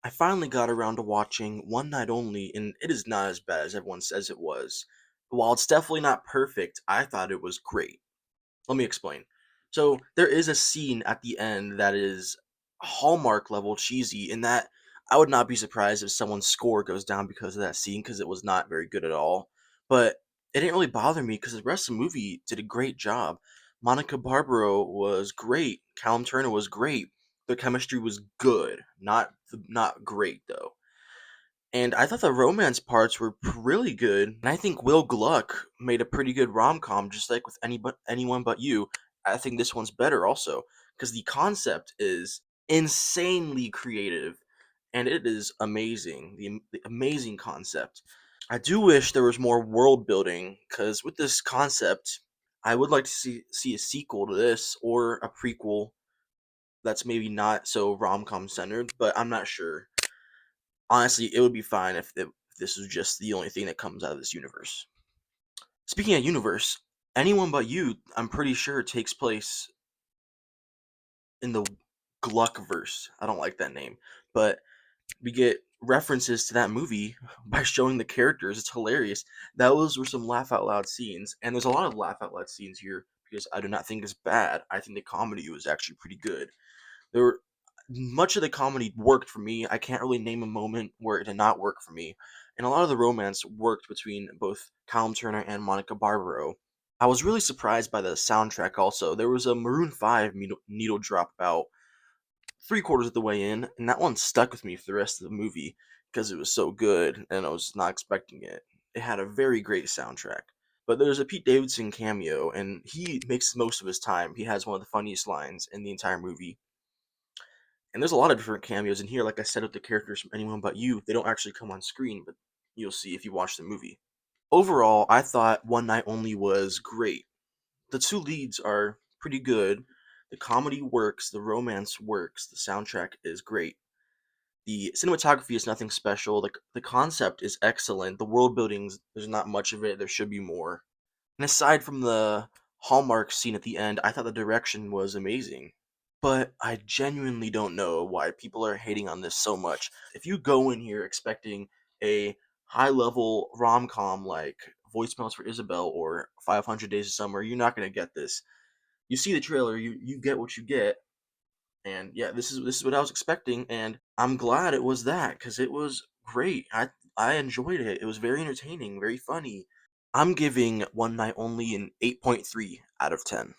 I finally got around to watching One Night Only, and it is not as bad as everyone says it was. While it's definitely not perfect, I thought it was great. Let me explain. So, there is a scene at the end that is Hallmark level cheesy, in that I would not be surprised if someone's score goes down because of that scene, because it was not very good at all. But it didn't really bother me because the rest of the movie did a great job. Monica Barbaro was great. Callum Turner was great. The chemistry was good, not great though. And I thought the romance parts were really good. And I think Will Gluck made a pretty good rom com, just like with anyone but you. I think this one's better also because the concept is insanely creative, and it is amazing. The amazing concept. I do wish there was more world building because with this concept, I would like to see a sequel to this or a prequel that's maybe not so rom com centered, but I'm not sure. Honestly, it would be fine if this was just the only thing that comes out of this universe. Speaking of universe, anyone but you, I'm pretty sure takes place in the Gluckverse. I don't like that name, but we get references to that movie by showing the characters. It's hilarious. Those were some laugh out loud scenes, and there's a lot of laugh out loud scenes here because I do not think it's bad. I think the comedy was actually pretty good. There were much of the comedy worked for me. I can't really name a moment where it did not work for me. And a lot of the romance worked between both Callum Turner and Monica Barbaro. I was really surprised by the soundtrack also. There was a Maroon 5 needle drop about three-quarters of the way in, and that one stuck with me for the rest of the movie because it was so good and I was not expecting it. It had a very great soundtrack. But there's a Pete Davidson cameo, and he makes the most of his time. He has one of the funniest lines in the entire movie. And there's a lot of different cameos in here. Like I said, with the characters from Anyone But You, they don't actually come on screen, but you'll see if you watch the movie. Overall, I thought One Night Only was great. The two leads are pretty good. The comedy works, the romance works, the soundtrack is great. The cinematography is nothing special. The concept is excellent. The world buildings, there's not much of it. There should be more. And aside from the Hallmark scene at the end, I thought the direction was amazing. But I genuinely don't know why people are hating on this so much. If you go in here expecting a high level rom com like Voicemails for Isabel or 500 Days of Summer, you're not going to get this. You see the trailer, you get what you get. And yeah, this is what I was expecting, and I'm glad it was that because it was great. I enjoyed it. It was very entertaining, very funny. I'm giving One Night Only an 8.3 out of 10.